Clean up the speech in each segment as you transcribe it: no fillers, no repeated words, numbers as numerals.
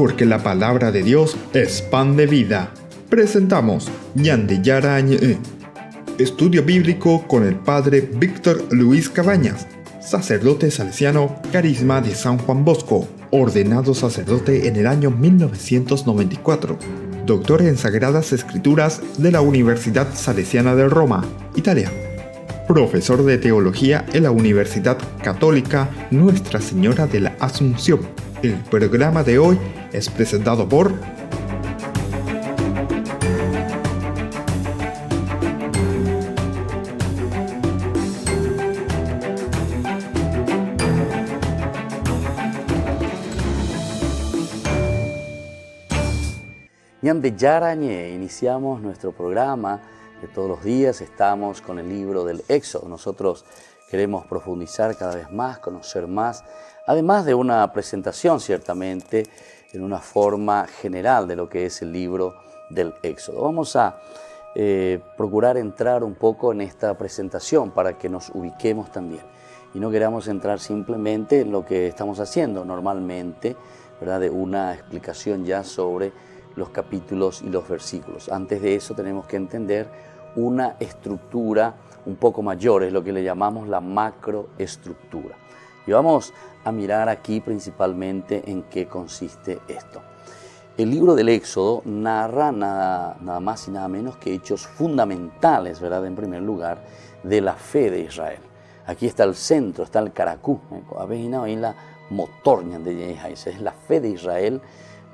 porque la palabra de Dios es pan de vida. Presentamos Ñande Yarañe, estudio bíblico con el padre Víctor Luis Cabañas, sacerdote salesiano, Carisma de San Juan Bosco, ordenado sacerdote en el año 1994, doctor en Sagradas Escrituras de la Universidad Salesiana de Roma, Italia, profesor de teología en la Universidad Católica Nuestra Señora de la Asunción. El programa de hoy es presentado por Ñande Yarañe. Iniciamos nuestro programa de todos los días. Estamos con el libro del Éxodo. Nosotros queremos profundizar cada vez más, conocer más, además de una presentación ciertamente en una forma general de lo que es el libro del Éxodo. Vamos a procurar entrar un poco en esta presentación para que nos ubiquemos también y no queramos entrar simplemente en lo que estamos haciendo normalmente, ¿verdad? De una explicación ya sobre los capítulos y los versículos. Antes de eso tenemos que entender una estructura un poco mayor, es lo que le llamamos la macroestructura. Y vamos a mirar aquí principalmente en qué consiste esto. El libro del Éxodo narra nada más y nada menos que hechos fundamentales, ¿verdad? En primer lugar, de la fe de Israel. Aquí está el centro, está el caracú, ahí la motorña de Yehaís, es la fe de Israel,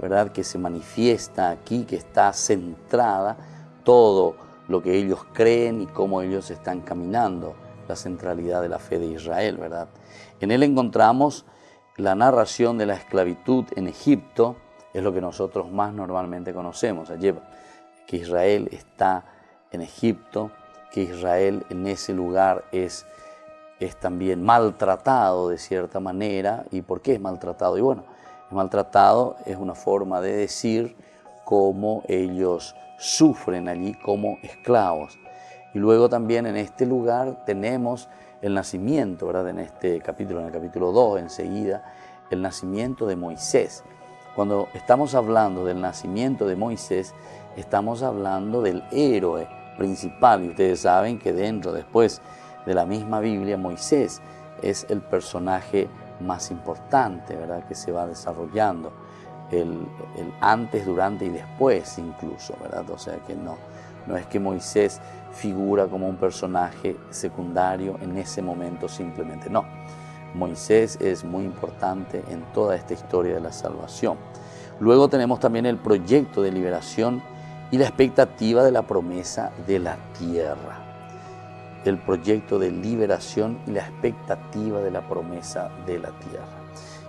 ¿verdad? Que se manifiesta aquí, que está centrada todo lo que ellos creen y cómo ellos están caminando, la centralidad de la fe de Israel, ¿verdad? En él encontramos la narración de la esclavitud en Egipto, es lo que nosotros más normalmente conocemos, que Israel está en Egipto, que Israel en ese lugar es también maltratado de cierta manera. ¿Y por qué es maltratado? Y bueno, maltratado es una forma de decir cómo ellos sufren allí como esclavos. Y luego también en este lugar tenemos el nacimiento, ¿verdad? En este capítulo, en el capítulo 2 enseguida, el nacimiento de Moisés. Cuando estamos hablando del nacimiento de Moisés, estamos hablando del héroe principal. Y ustedes saben que después de la misma Biblia, Moisés es el personaje más importante, ¿verdad? Que se va desarrollando, el antes, durante y después incluso, ¿verdad? O sea que no es que Moisés figura como un personaje secundario en ese momento simplemente, no. Moisés es muy importante en toda esta historia de la salvación. Luego tenemos también el proyecto de liberación y la expectativa de la promesa de la tierra. El proyecto de liberación y la expectativa de la promesa de la tierra.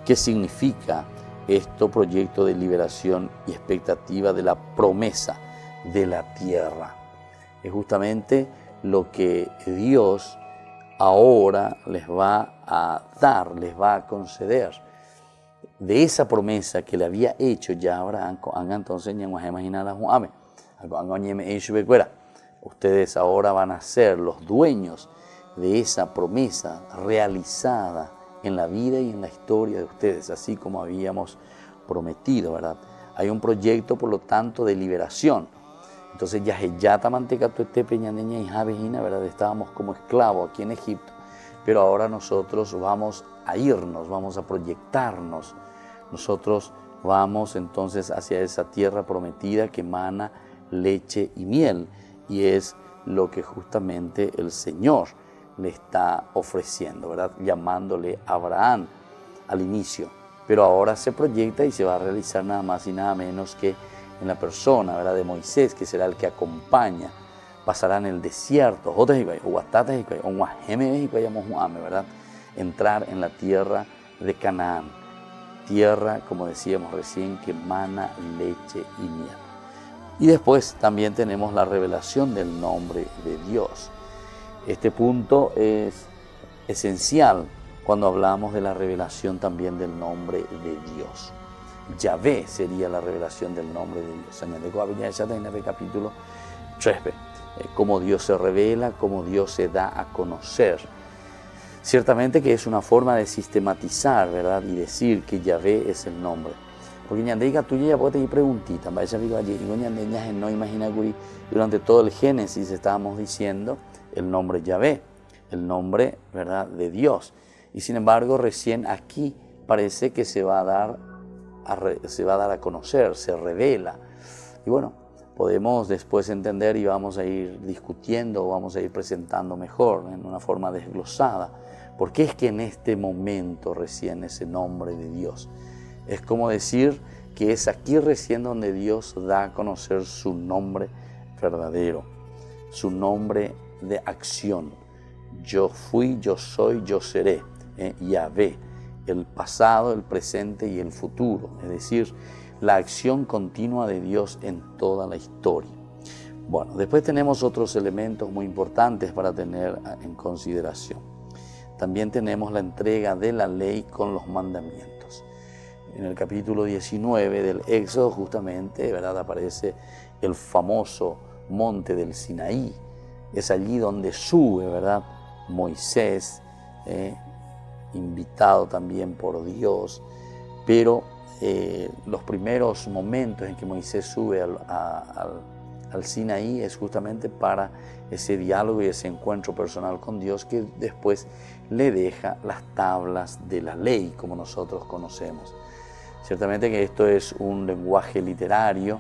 ¿Qué significa esto, proyecto de liberación y expectativa de la promesa de la tierra? Es justamente lo que Dios ahora les va a dar, les va a conceder. De esa promesa que le había hecho ya a Abraham, entonces ustedes ahora van a ser los dueños de esa promesa realizada en la vida y en la historia de ustedes, así como habíamos prometido, ¿verdad? Hay un proyecto, por lo tanto, de liberación. Entonces, ¿verdad? Estábamos como esclavos aquí en Egipto, pero ahora nosotros vamos a irnos, vamos a proyectarnos. Nosotros vamos entonces hacia esa tierra prometida que emana leche y miel. Y es lo que justamente el Señor le está ofreciendo, ¿verdad? Llamándole a Abraham al inicio. Pero ahora se proyecta y se va a realizar nada más y nada menos que en la persona, ¿verdad? De Moisés, que será el que acompaña. Pasará en el desierto, ¿verdad? Entrar en la tierra de Canaán. Tierra, como decíamos recién, que emana leche y miel. Y después también tenemos la revelación del nombre de Dios. Este punto es esencial cuando hablamos de la revelación también del nombre de Dios. Yahvé sería la revelación del nombre de Dios. En el capítulo 3, cómo Dios se revela, cómo Dios se da a conocer. Ciertamente que es una forma de sistematizar, ¿verdad? Y decir que Yahvé es el nombre. Porque ñandeica tuya ya puede ir preguntita, vaya vivo allí, y ñandeñas no imagina que durante todo el Génesis estábamos diciendo el nombre Yahvé, el nombre, ¿verdad?, de Dios. Y sin embargo, recién aquí parece que se va a dar a conocer, se revela. Y bueno, podemos después entender y vamos a ir discutiendo, vamos a ir presentando mejor, en una forma desglosada, por qué es que en este momento recién ese nombre de Dios. Es como decir que es aquí recién donde Dios da a conocer su nombre verdadero, su nombre de acción. Yo fui, yo soy, yo seré. Yahvé, el pasado, el presente y el futuro. Es decir, la acción continua de Dios en toda la historia. Bueno, después tenemos otros elementos muy importantes para tener en consideración. También tenemos la entrega de la ley con los mandamientos. En el capítulo 19 del Éxodo, justamente, ¿verdad?, aparece el famoso monte del Sinaí. Es allí donde sube, ¿verdad?, Moisés, invitado también por Dios, pero los primeros momentos en que Moisés sube al Sinaí es justamente para ese diálogo y ese encuentro personal con Dios, que después le deja las tablas de la ley, como nosotros conocemos. Ciertamente que esto es un lenguaje literario,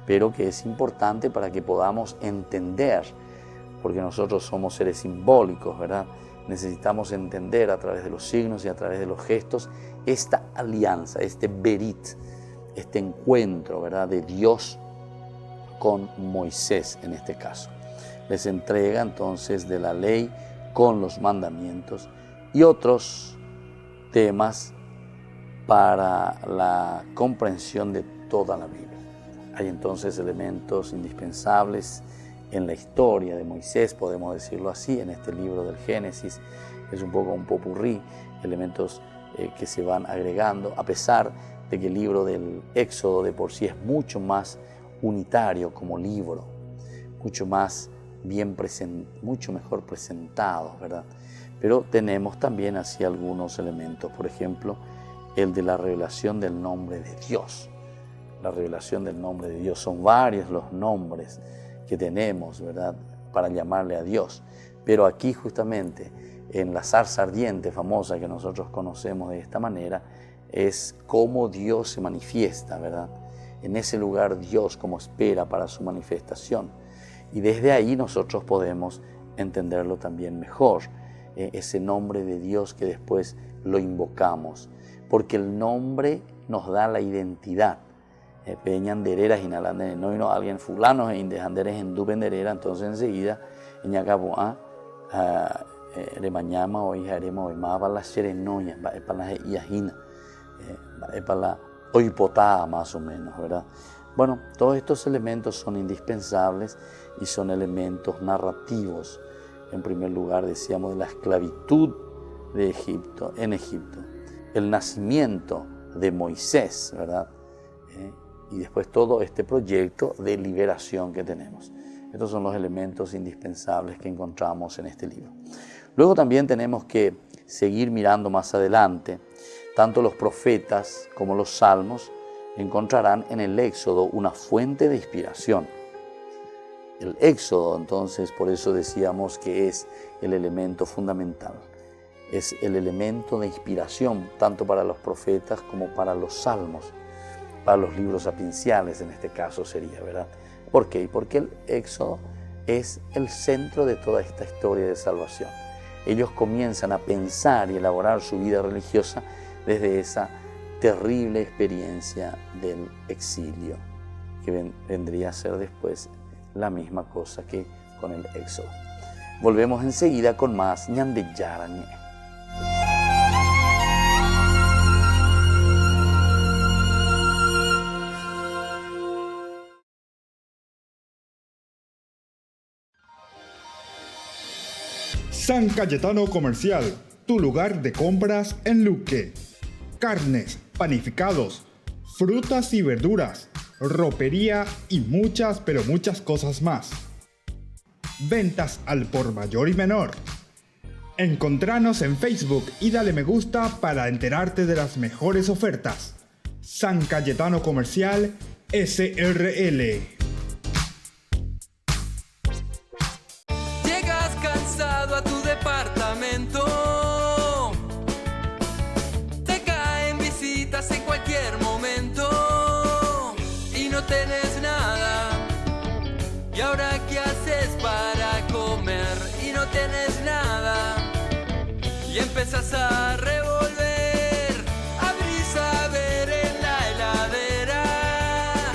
pero que es importante para que podamos entender, porque nosotros somos seres simbólicos, ¿verdad? Necesitamos entender a través de los signos y a través de los gestos esta alianza, este berit, este encuentro, ¿verdad?, de Dios con Moisés en este caso. Les entrega entonces de la ley con los mandamientos y otros temas para la comprensión de toda la Biblia. Hay entonces elementos indispensables en la historia de Moisés, podemos decirlo así, en este libro del Génesis. Es un poco un popurrí, elementos que se van agregando, a pesar de que el libro del Éxodo de por sí es mucho más unitario como libro, mucho mejor presentado, ¿verdad? Pero tenemos también así algunos elementos, por ejemplo, el de la revelación del nombre de Dios. La revelación del nombre de Dios. Son varios los nombres que tenemos, ¿verdad?, para llamarle a Dios. Pero aquí justamente, en la zarza ardiente famosa que nosotros conocemos de esta manera, es cómo Dios se manifiesta, ¿verdad? En ese lugar Dios como espera para su manifestación. Y desde ahí nosotros podemos entenderlo también mejor, ese nombre de Dios que después lo invocamos. Porque el nombre nos da la identidad. Peñandereras y nalandere, no vino alguien fulano e indejanderes en dupenderera, entonces enseguida en Yacaboa le mañama hoy haremos hoy más para las serenoñas, para las iajina, para la oipotada más o menos, ¿verdad? Bueno, todos estos elementos son indispensables y son elementos narrativos. En primer lugar, decíamos de la esclavitud de Egipto, en Egipto, el nacimiento de Moisés, ¿verdad? Y después todo este proyecto de liberación que tenemos. Estos son los elementos indispensables que encontramos en este libro. Luego también tenemos que seguir mirando más adelante. Tanto los profetas como los salmos encontrarán en el Éxodo una fuente de inspiración. El Éxodo, entonces, por eso decíamos que es el elemento fundamental. Es el elemento de inspiración tanto para los profetas como para los salmos, para los libros sapienciales en este caso sería, ¿verdad? ¿Por qué? Porque el Éxodo es el centro de toda esta historia de salvación. Ellos comienzan a pensar y elaborar su vida religiosa desde esa terrible experiencia del exilio, que vendría a ser después la misma cosa que con el Éxodo. Volvemos enseguida con más ñande yarañe. San Cayetano Comercial, tu lugar de compras en Luque. Carnes, panificados, frutas y verduras, ropería y muchas, pero muchas cosas más. Ventas al por mayor y menor. Encontranos en Facebook y dale me gusta para enterarte de las mejores ofertas. San Cayetano Comercial SRL. Llegas cansado a tu departamento, te caen visitas en cualquier momento y no tenés nada. ¿Y ahora qué haces para comer? Y no tenés nada. Y empezás a revolver, abrís a ver en la heladera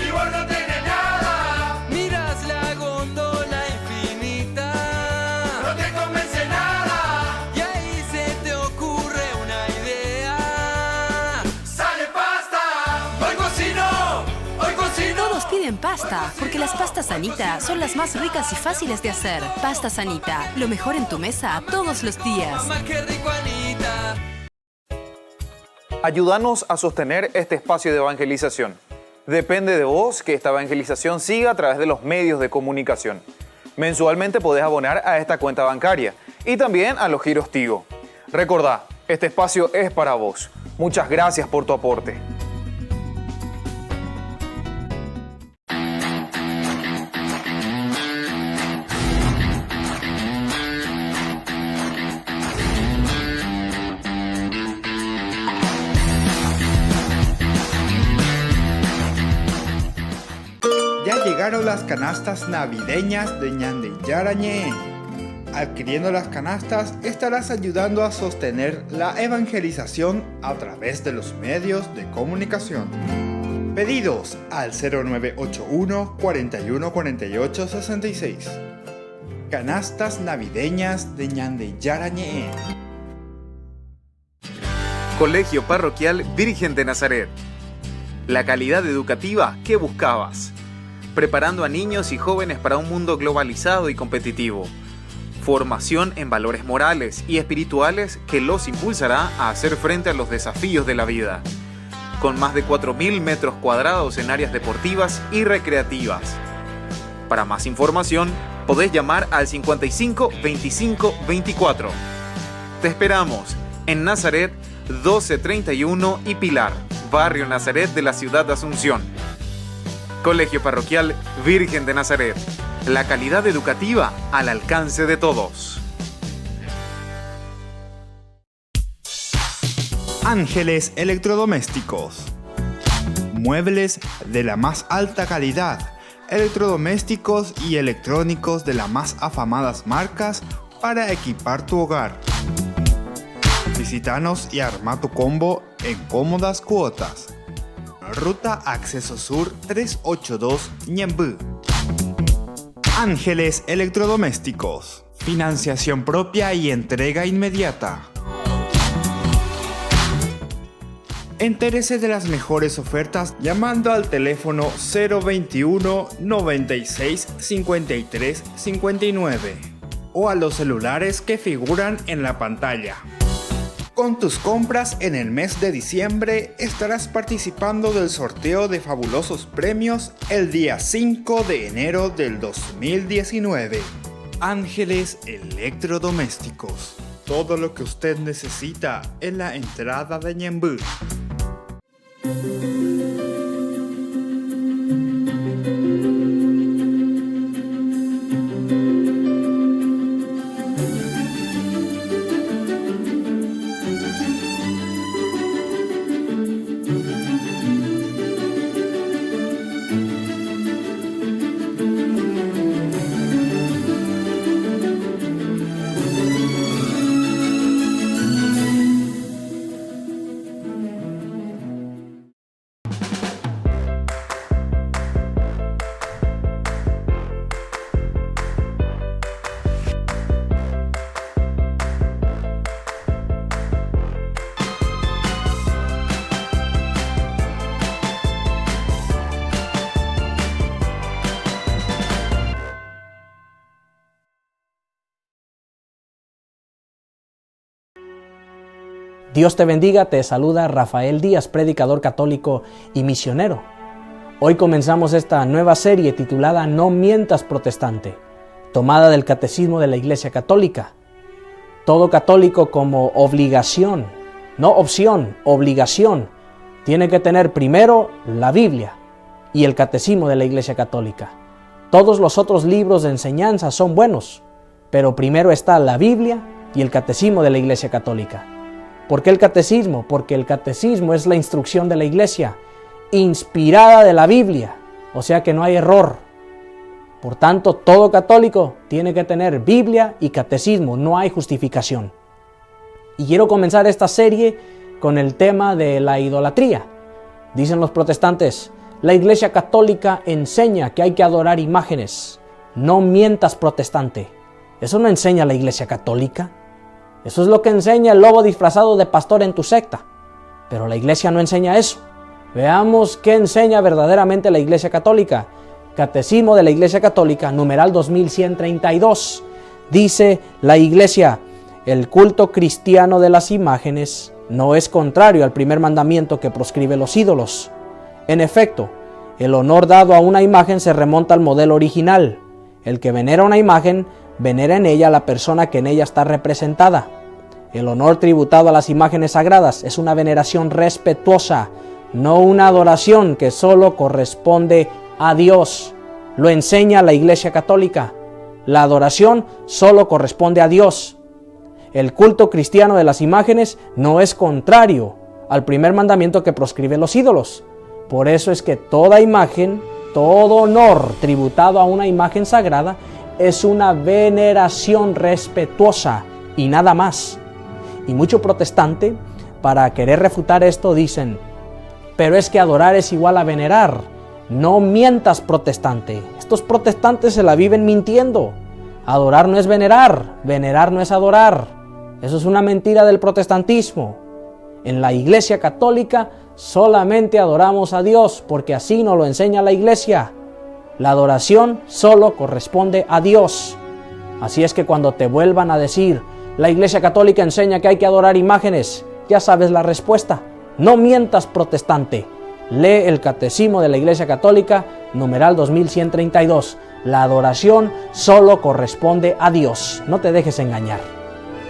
y vos no tenés nada. Miras la góndola infinita, no te convence nada. Y ahí se te ocurre una idea. ¡Sale pasta! ¡Hoy cocino! ¡Hoy cocino! Todos piden pasta, porque las pastas Anita son las más ricas y fáciles de hacer. Pastas Anita, lo mejor en tu mesa todos los días. Mamá, qué rico, Anita. Ayúdanos a sostener este espacio de evangelización. Depende de vos que esta evangelización siga a través de los medios de comunicación. Mensualmente podés abonar a esta cuenta bancaria y también a los giros Tigo. Recordá, este espacio es para vos. Muchas gracias por tu aporte. Ya llegaron las canastas navideñas de Ñande Yarañé. Adquiriendo las canastas estarás ayudando a sostener la evangelización a través de los medios de comunicación. Pedidos al 0981 41 48 66. Canastas navideñas de Ñande Yarañé. Colegio Parroquial Virgen de Nazaret. La calidad educativa que buscabas. Preparando a niños y jóvenes para un mundo globalizado y competitivo. Formación en valores morales y espirituales que los impulsará a hacer frente a los desafíos de la vida. Con más de 4.000 metros cuadrados en áreas deportivas y recreativas. Para más información, podés llamar al 55 25 24. Te esperamos en Nazaret 1231 y Pilar, barrio Nazaret de la ciudad de Asunción. Colegio Parroquial Virgen de Nazaret. La calidad educativa al alcance de todos. Ángeles Electrodomésticos. Muebles de la más alta calidad, electrodomésticos y electrónicos de las más afamadas marcas para equipar tu hogar. Visítanos y arma tu combo en cómodas cuotas. Ruta Acceso Sur 382 Ñembú. Ángeles Electrodomésticos. Financiación propia y entrega inmediata. Entérese de las mejores ofertas llamando al teléfono 021 96 53 59 o a los celulares que figuran en la pantalla. Con tus compras en el mes de diciembre estarás participando del sorteo de fabulosos premios el día 5 de enero del 2019. Ángeles Electrodomésticos. Todo lo que usted necesita en la entrada de Ñembú. Dios te bendiga, te saluda Rafael Díaz, predicador católico y misionero. Hoy comenzamos esta nueva serie titulada No mientas, protestante, tomada del Catecismo de la Iglesia Católica. Todo católico como obligación, no opción, obligación, tiene que tener primero la Biblia y el Catecismo de la Iglesia Católica. Todos los otros libros de enseñanza son buenos, pero primero está la Biblia y el Catecismo de la Iglesia Católica. ¿Por qué el Catecismo? Porque el Catecismo es la instrucción de la Iglesia, inspirada de la Biblia, o sea que no hay error. Por tanto, todo católico tiene que tener Biblia y Catecismo, no hay justificación. Y quiero comenzar esta serie con el tema de la idolatría. Dicen los protestantes, la Iglesia Católica enseña que hay que adorar imágenes. No mientas, protestante. Eso no enseña la Iglesia Católica. Eso es lo que enseña el lobo disfrazado de pastor en tu secta. Pero la Iglesia no enseña eso. Veamos qué enseña verdaderamente la Iglesia Católica. Catecismo de la Iglesia Católica, numeral 2132. Dice la Iglesia, el culto cristiano de las imágenes no es contrario al primer mandamiento que proscribe los ídolos. En efecto, el honor dado a una imagen se remonta al modelo original. El que venera una imagen, venera en ella a la persona que en ella está representada. El honor tributado a las imágenes sagradas es una veneración respetuosa, no una adoración que solo corresponde a Dios. Lo enseña la Iglesia Católica. La adoración solo corresponde a Dios. El culto cristiano de las imágenes no es contrario al primer mandamiento que proscribe los ídolos. Por eso es que toda imagen, todo honor tributado a una imagen sagrada es una veneración respetuosa y nada más. Y mucho protestante, para querer refutar esto, dicen, pero es que adorar es igual a venerar. No mientas, protestante. Estos protestantes se la viven mintiendo. Adorar no es venerar no es adorar. Eso es una mentira del protestantismo. En la Iglesia Católica solamente adoramos a Dios, porque así nos lo enseña la Iglesia. La adoración solo corresponde a Dios. Así es que cuando te vuelvan a decir, la Iglesia Católica enseña que hay que adorar imágenes, ya sabes la respuesta. No mientas, protestante. Lee el Catecismo de la Iglesia Católica, numeral 2132. La adoración solo corresponde a Dios. No te dejes engañar.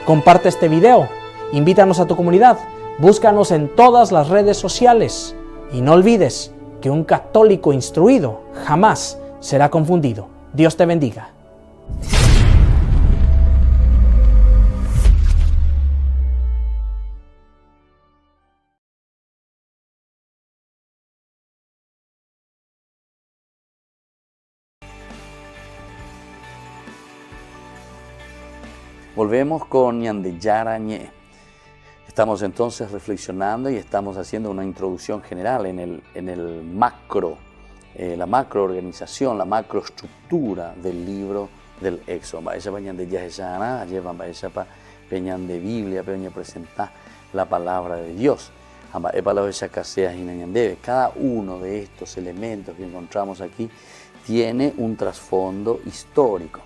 Comparte este video. Invítanos a tu comunidad. Búscanos en todas las redes sociales. Y no olvides que un católico instruido jamás será confundido. Dios te bendiga. Volvemos con Ñande Yarañé. Estamos entonces reflexionando y estamos haciendo una introducción general en el macro, la macroorganización, la macroestructura del libro del Éxodo. Vaya para Ñande Yarañé, llevan vaya para Ñande Biblia, para presentar la palabra de Dios. Cada uno de estos elementos que encontramos aquí tiene un trasfondo histórico.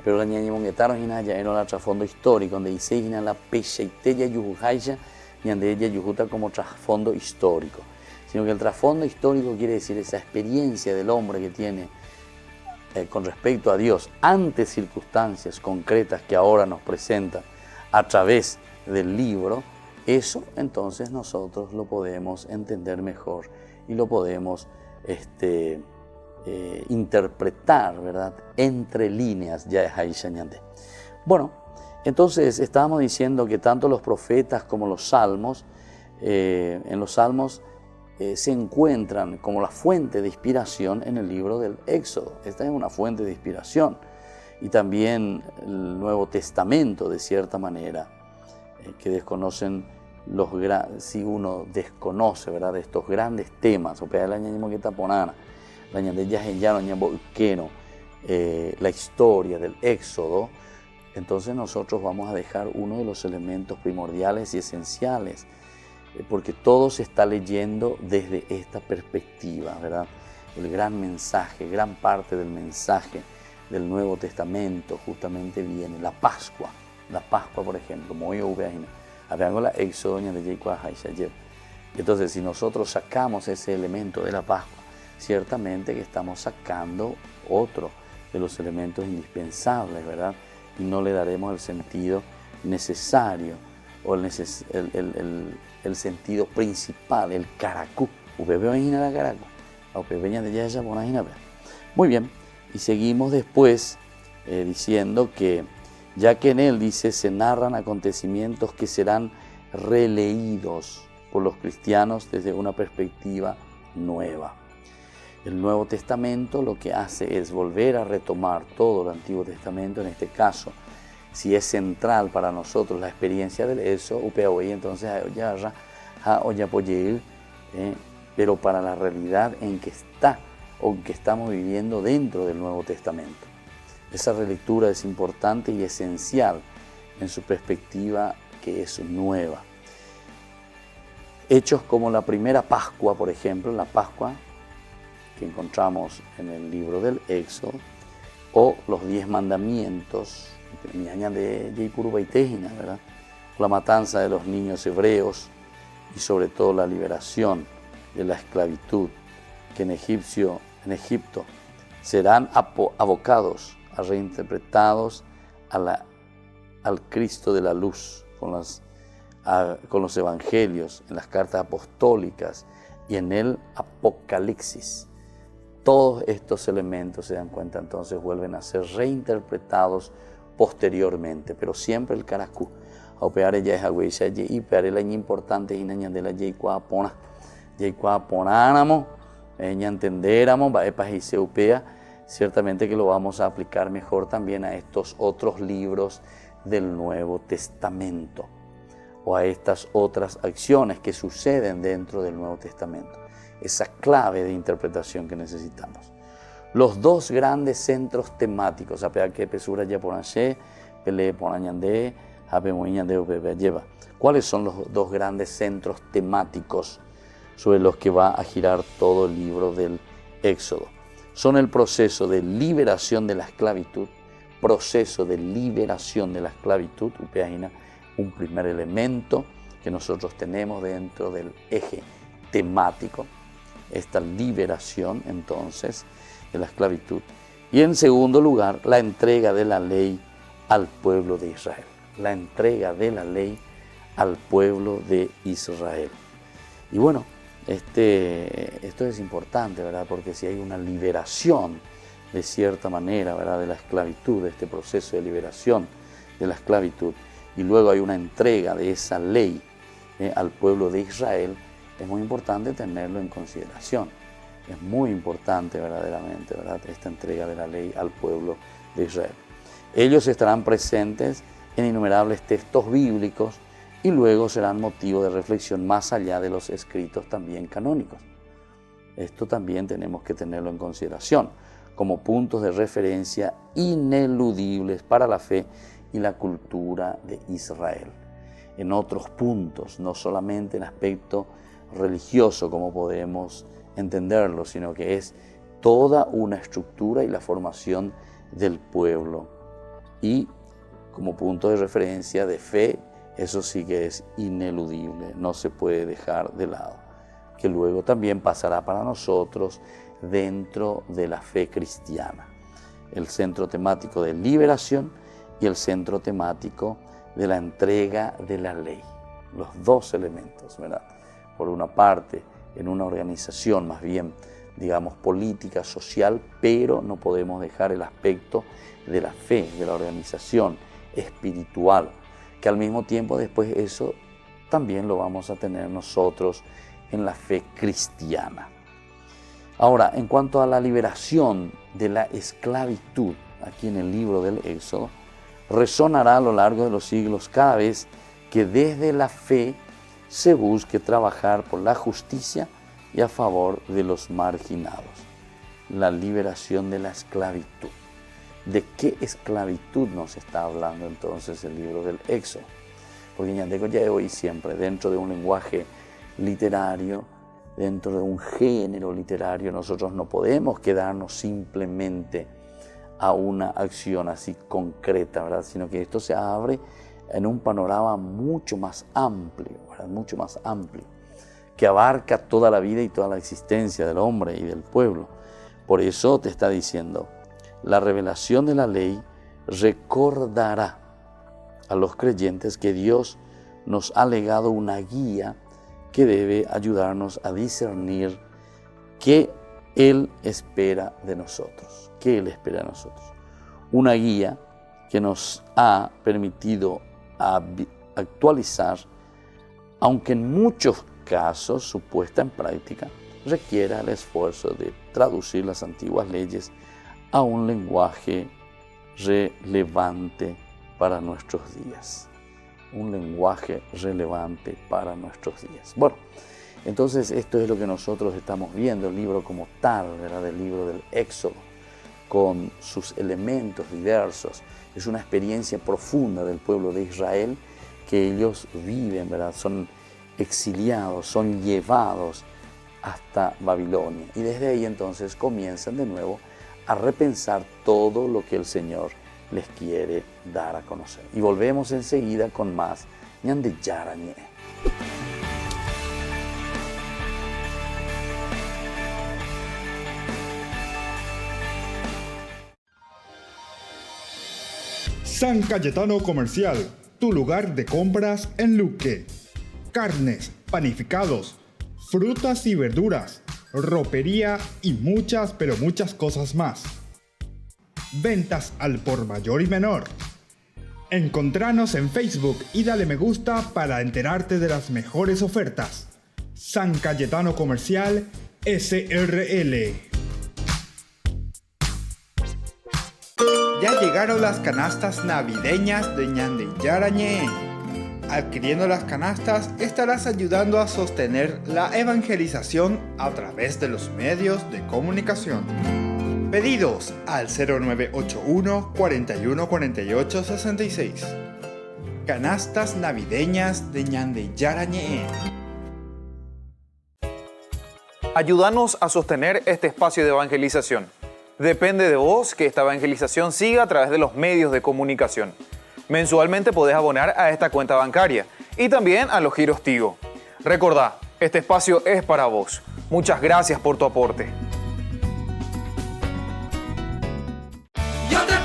Pero la era un trasfondo histórico, donde dice la pecheiteya yujuhaya, y ande ella yujuta como trasfondo histórico. Sino que el trasfondo histórico quiere decir esa experiencia del hombre que tiene con respecto a Dios ante circunstancias concretas que ahora nos presentan a través del libro. Eso entonces nosotros lo podemos entender mejor y lo podemos interpretar, ¿verdad? Entre líneas, ya es ahí señalé. Bueno, entonces estábamos diciendo que tanto los profetas como los salmos, en los salmos se encuentran como la fuente de inspiración en el libro del Éxodo. Esta es una fuente de inspiración. Y también el Nuevo Testamento, de cierta manera, que desconocen si uno desconoce, ¿verdad?, estos grandes temas, o el año que taponana, la historia del Éxodo, entonces nosotros vamos a dejar uno de los elementos primordiales y esenciales, porque todo se está leyendo desde esta perspectiva, ¿verdad? El gran mensaje, gran parte del mensaje del Nuevo Testamento justamente viene la Pascua, por ejemplo, como hoy hablando la Éxodo de entonces si nosotros sacamos ese elemento de la Pascua, ciertamente que estamos sacando otro de los elementos indispensables, ¿verdad? Y no le daremos el sentido necesario o el el sentido principal, el caracú. La caracú. Muy bien, y seguimos después diciendo que, ya que en él, dice, se narran acontecimientos que serán releídos por los cristianos desde una perspectiva nueva. El Nuevo Testamento lo que hace es volver a retomar todo el Antiguo Testamento, en este caso, si es central para nosotros la experiencia del eso, entonces pero para la realidad en que está o en que estamos viviendo dentro del Nuevo Testamento. Esa relectura es importante y esencial en su perspectiva, que es nueva. Hechos como la primera Pascua, por ejemplo, la Pascua que encontramos en el libro del Éxodo, o los 10 mandamientos, ¿verdad? La matanza de los niños hebreos y sobre todo la liberación de la esclavitud, que en Egipto serán abocados a reinterpretados al Cristo de la luz, con los evangelios, en las cartas apostólicas y en el Apocalipsis. Todos estos elementos, se dan cuenta, entonces vuelven a ser reinterpretados posteriormente, pero siempre el caracú. Opeare ya es agüeya y peare la importante y naña de la yaicuapona. Yaicuaponáramos, entendéramos, va y se upea. Ciertamente que lo vamos a aplicar mejor también a estos otros libros del Nuevo Testamento, o a estas otras acciones que suceden dentro del Nuevo Testamento. Esa clave de interpretación que necesitamos. Los dos grandes centros temáticos, ¿cuáles son los dos grandes centros temáticos sobre los que va a girar todo el libro del Éxodo? Son el proceso de liberación de la esclavitud, un primer elemento que nosotros tenemos dentro del eje temático, esta liberación entonces de la esclavitud. Y en segundo lugar, la entrega de la ley al pueblo de Israel. La entrega de la ley al pueblo de Israel. Y bueno, esto es importante, ¿verdad? Porque si hay una liberación, de cierta manera, ¿verdad?, de la esclavitud, de este proceso de liberación de la esclavitud, y luego hay una entrega de esa ley al pueblo de Israel, es muy importante tenerlo en consideración. Es muy importante verdaderamente, ¿verdad?, esta entrega de la ley al pueblo de Israel. Ellos estarán presentes en innumerables textos bíblicos y luego serán motivo de reflexión más allá de los escritos también canónicos. Esto también tenemos que tenerlo en consideración como puntos de referencia ineludibles para la fe y la cultura de Israel. En otros puntos, no solamente el aspecto religioso como podemos entenderlo, sino que es toda una estructura y la formación del pueblo. Y como punto de referencia de fe, eso sí que es ineludible, no se puede dejar de lado, que luego también pasará para nosotros dentro de la fe cristiana. El centro temático de liberación y el centro temático de la entrega de la ley. Los dos elementos, ¿verdad? Por una parte, en una organización más bien, digamos, política, social, pero no podemos dejar el aspecto de la fe, de la organización espiritual, que al mismo tiempo después eso también lo vamos a tener nosotros en la fe cristiana. Ahora, en cuanto a la liberación de la esclavitud, aquí en el libro del Éxodo, resonará a lo largo de los siglos cada vez que desde la fe se busque trabajar por la justicia y a favor de los marginados. La liberación de la esclavitud. ¿De qué esclavitud nos está hablando entonces el libro del Éxodo? Porque ya hoy siempre, dentro de un lenguaje literario, dentro de un género literario, nosotros no podemos quedarnos simplemente a una acción así concreta, ¿verdad? Sino que esto se abre en un panorama mucho más amplio, ¿verdad? Mucho más amplio, que abarca toda la vida y toda la existencia del hombre y del pueblo. Por eso te está diciendo, la revelación de la ley recordará a los creyentes que Dios nos ha legado una guía que debe ayudarnos a discernir qué Él espera de nosotros. ¿Qué Él espera de nosotros? Una guía que nos ha permitido actualizar, aunque en muchos casos su puesta en práctica requiera el esfuerzo de traducir las antiguas leyes a un lenguaje relevante para nuestros días. Un lenguaje relevante para nuestros días. Bueno, entonces esto es lo que nosotros estamos viendo, el libro como tal, ¿verdad? El libro del Éxodo, con sus elementos diversos. Es una experiencia profunda del pueblo de Israel que ellos viven, ¿verdad? Son exiliados, son llevados hasta Babilonia. Y desde ahí entonces comienzan de nuevo a repensar todo lo que el Señor les quiere dar a conocer. Y volvemos enseguida con más Ñande Yarañe. San Cayetano Comercial, tu lugar de compras en Luque. Carnes, panificados, frutas y verduras, ropería y muchas, pero muchas cosas más. Ventas al por mayor y menor. Encontranos en Facebook y dale me gusta para enterarte de las mejores ofertas. San Cayetano Comercial SRL. Ya llegaron las canastas navideñas de Ñande Yarañe. Adquiriendo las canastas estarás ayudando a sostener la evangelización a través de los medios de comunicación. Pedidos al 0981 41 48 66. Canastas navideñas de Ñande Yarañe. Ayúdanos a sostener este espacio de evangelización. Depende de vos que esta evangelización siga a través de los medios de comunicación. Mensualmente podés abonar a esta cuenta bancaria y también a los giros Tigo. Recordá, este espacio es para vos. Muchas gracias por tu aporte. Yo te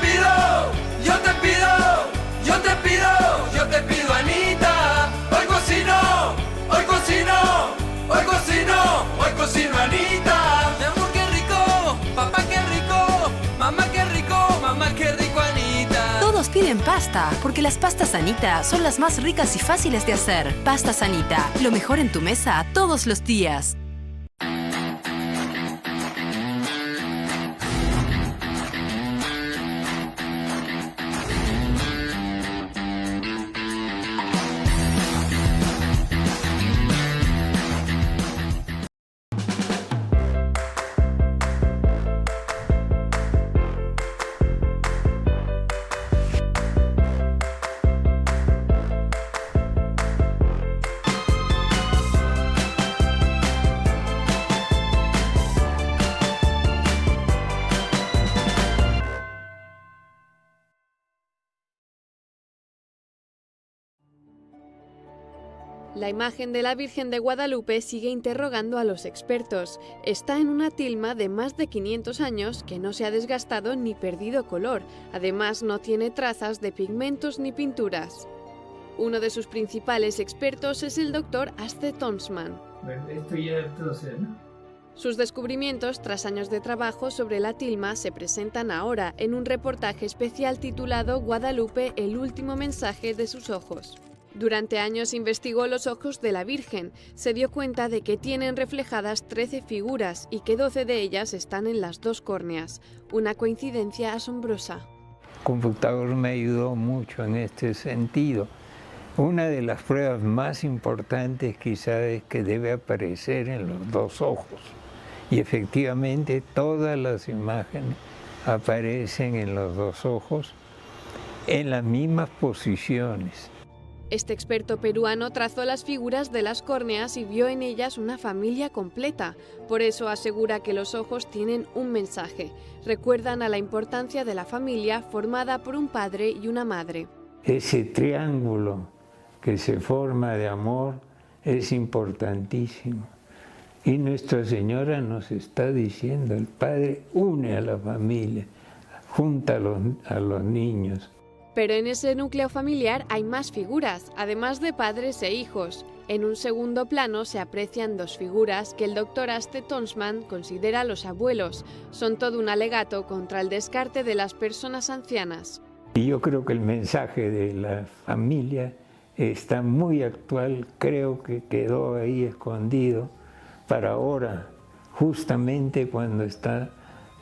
pido, Anita. Hoy cocino, Anita. Mi amor, qué rico, papá, qué rico, mamá, qué rico, Anita. Todos piden pasta, porque las pastas Anita son las más ricas y fáciles de hacer. Pastas Anita, lo mejor en tu mesa todos los días. La imagen de la Virgen de Guadalupe sigue interrogando a los expertos. Está en una tilma de más de 500 años que no se ha desgastado ni perdido color. Además, no tiene trazas de pigmentos ni pinturas. Uno de sus principales expertos es el doctor Aste Tonsman. Esto ya es entonces, ¿no? Sus descubrimientos, tras años de trabajo sobre la tilma, se presentan ahora en un reportaje especial titulado Guadalupe, el último mensaje de sus ojos. Durante años investigó los ojos de la Virgen. Se dio cuenta de que tienen reflejadas 13 figuras y que 12 de ellas están en las 2 córneas. Una coincidencia asombrosa. El computador me ayudó mucho en este sentido. Una de las pruebas más importantes quizás es que debe aparecer en los 2 ojos. Y efectivamente todas las imágenes aparecen en los 2 ojos en las mismas posiciones. Este experto peruano trazó las figuras de las córneas y vio en ellas una familia completa. Por eso asegura que los ojos tienen un mensaje. Recuerdan a la importancia de la familia formada por un padre y una madre. Ese triángulo que se forma de amor es importantísimo. Y Nuestra Señora nos está diciendo, el Padre une a la familia, junta a los niños. Pero en ese núcleo familiar hay más figuras, además de padres e hijos. En un segundo plano se aprecian dos figuras que el Dr. Aste Tonsman considera los abuelos. Son todo un alegato contra el descarte de las personas ancianas. Y yo creo que el mensaje de la familia está muy actual, creo que quedó ahí escondido para ahora, justamente cuando está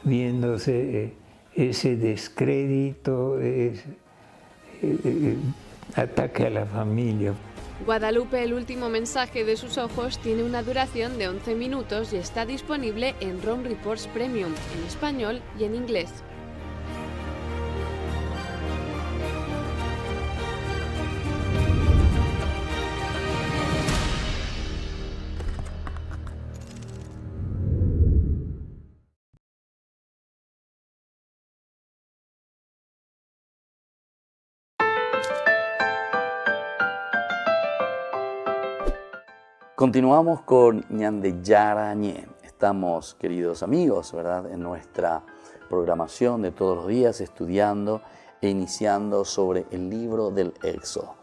viéndose ese descrédito, ese ataque a la familia. Guadalupe, el último mensaje de sus ojos, tiene una duración de 11 minutos y está disponible en ROM Reports Premium, en español y en inglés. Continuamos con Ñande Yarañé. Estamos, queridos amigos, ¿verdad?, en nuestra programación de todos los días estudiando e iniciando sobre el libro del Éxodo.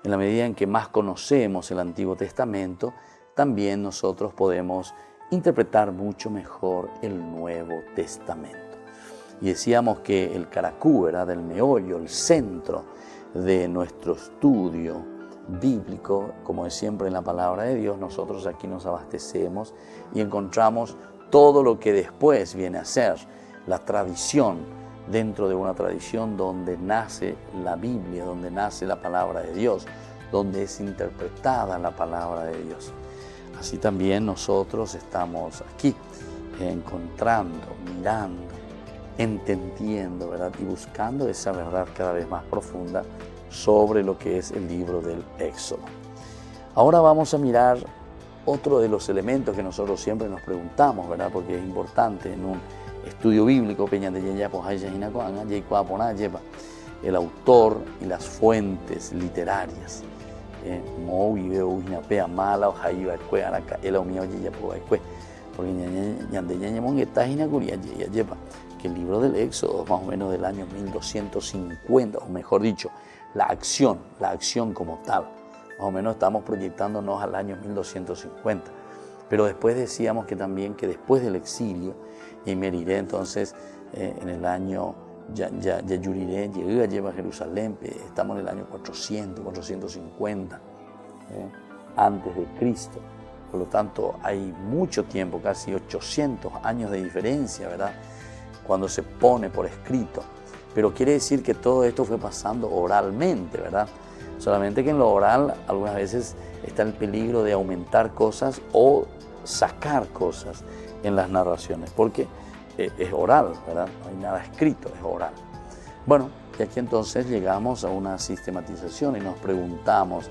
En la medida en que más conocemos el Antiguo Testamento, también nosotros podemos interpretar mucho mejor el Nuevo Testamento. Y decíamos que el caracú, ¿verdad?, del meollo, el centro de nuestro estudio bíblico, como es siempre en la palabra de Dios, nosotros aquí nos abastecemos y encontramos todo lo que después viene a ser la tradición, dentro de una tradición donde nace la Biblia, donde nace la palabra de Dios, donde es interpretada la palabra de Dios. Así también nosotros estamos aquí encontrando, mirando, entendiendo, ¿verdad?, y buscando esa verdad cada vez más profunda sobre lo que es el libro del Éxodo. Ahora vamos a mirar otro de los elementos que nosotros siempre nos preguntamos, ¿verdad?, porque es importante en un estudio bíblico, el autor y las fuentes literarias. Que el libro del Éxodo es más o menos del año 1250, o mejor dicho, la acción como tal. Más o menos estamos proyectándonos al año 1250. Pero después decíamos que también que después del exilio, y Meriré entonces en el año Yayuriré, lleva a Jerusalén, estamos en el año 400, 450, antes de Cristo. Por lo tanto, hay mucho tiempo, casi 800 años de diferencia, ¿verdad?, cuando se pone por escrito. Pero quiere decir que todo esto fue pasando oralmente, ¿verdad? Solamente que en lo oral algunas veces está el peligro de aumentar cosas o sacar cosas en las narraciones, porque es oral, ¿verdad? No hay nada escrito, es oral. Bueno, y aquí entonces llegamos a una sistematización y nos preguntamos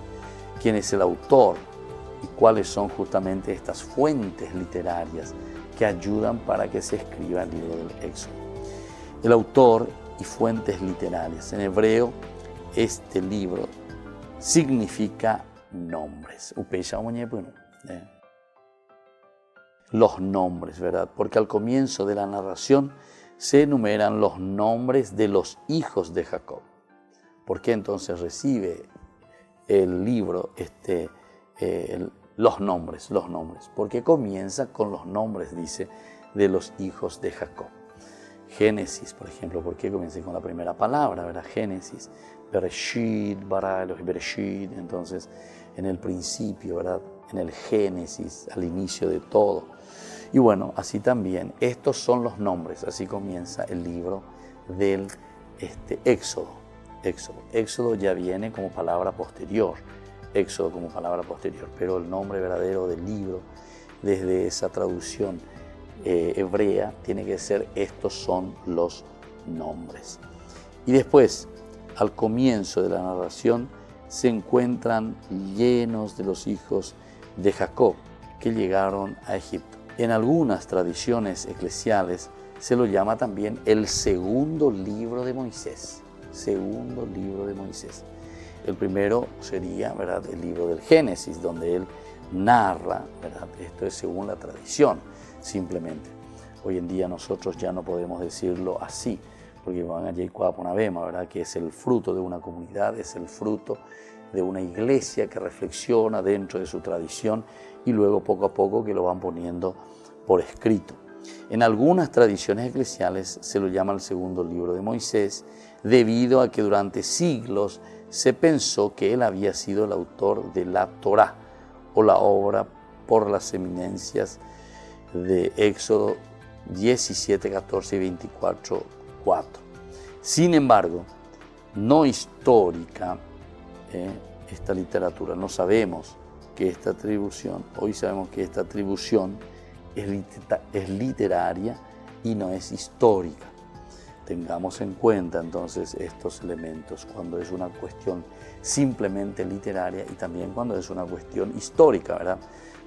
quién es el autor y cuáles son justamente estas fuentes literarias que ayudan para que se escriba el libro del Éxodo. El autor y fuentes literarias. En hebreo, este libro significa nombres. Los nombres, ¿verdad? Porque al comienzo de la narración se enumeran los nombres de los hijos de Jacob. ¿Por qué entonces recibe el libro los nombres? Porque comienza con los nombres, dice, de los hijos de Jacob. Génesis, por ejemplo, ¿por qué comienza con la primera palabra, verdad? Génesis, Bereshit, bara Elohim Bereshit, entonces en el principio, ¿verdad?, en el Génesis, al inicio de todo. Y bueno, así también, estos son los nombres, así comienza el libro del Éxodo. Éxodo ya viene como palabra posterior, Éxodo como palabra posterior, pero el nombre verdadero del libro, desde esa traducción hebrea, tiene que ser estos son los nombres. Y después, al comienzo de la narración, se encuentran llenos de los hijos de Jacob que llegaron a Egipto. En algunas tradiciones eclesiales se lo llama también el segundo libro de Moisés. Segundo libro de Moisés. El primero sería, ¿verdad?, el libro del Génesis, donde él narra, ¿verdad? Esto es según la tradición, simplemente. Hoy en día nosotros ya no podemos decirlo así, porque van a Jacob Ponabema, ¿verdad?, que es el fruto de una comunidad, es el fruto de una iglesia que reflexiona dentro de su tradición y luego poco a poco que lo van poniendo por escrito. En algunas tradiciones eclesiales se lo llama el segundo libro de Moisés, debido a que durante siglos se pensó que él había sido el autor de la Torá, o la obra por las eminencias de Éxodo 17, 14 y 24, 4. Sin embargo, no histórica, esta literatura, no sabemos que esta atribución, hoy sabemos que esta atribución es literaria y no es histórica. Tengamos en cuenta entonces estos elementos cuando es una cuestión simplemente literaria y también cuando es una cuestión histórica, ¿verdad?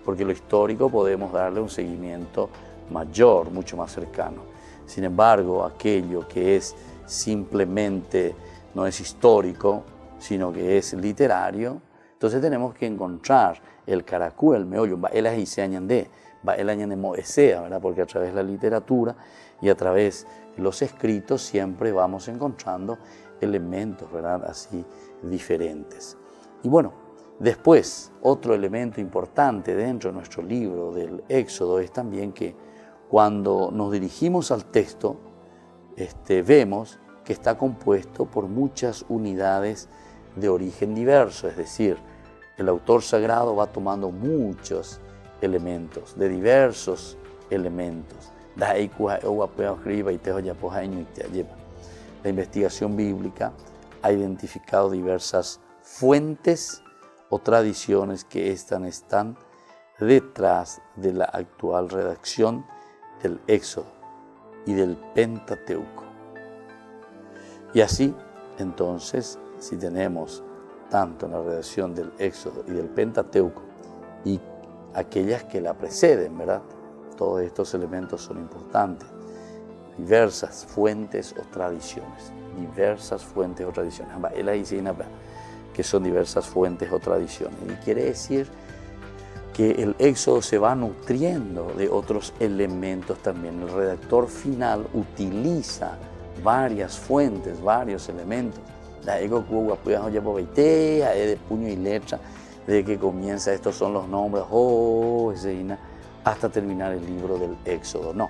Porque lo histórico podemos darle un seguimiento mayor, mucho más cercano. Sin embargo, aquello que es simplemente, no es histórico, sino que es literario, entonces tenemos que encontrar el caracú, el meollo, el añandé, el añandé moesea, ¿verdad? Porque a través de la literatura y a través de los escritos siempre vamos encontrando elementos, ¿verdad? Así diferentes. Y bueno, después, otro elemento importante dentro de nuestro libro del Éxodo es también que cuando nos dirigimos al texto, vemos que está compuesto por muchas unidades de origen diverso, es decir, el autor sagrado va tomando muchos elementos, de diversos elementos. La investigación bíblica ha identificado diversas fuentes o tradiciones que están detrás de la actual redacción del Éxodo y del Pentateuco. Y así, entonces, si tenemos tanto en la redacción del Éxodo y del Pentateuco y aquellas que la preceden, ¿verdad? Todos estos elementos son importantes. Diversas fuentes o tradiciones. Diversas fuentes o tradiciones. Él ahí dice que son diversas fuentes o tradiciones. Y quiere decir que el Éxodo se va nutriendo de otros elementos también. El redactor final utiliza varias fuentes, varios elementos. La ego de puño y letra, desde que comienza, estos son los nombres, hasta terminar el libro del Éxodo. No,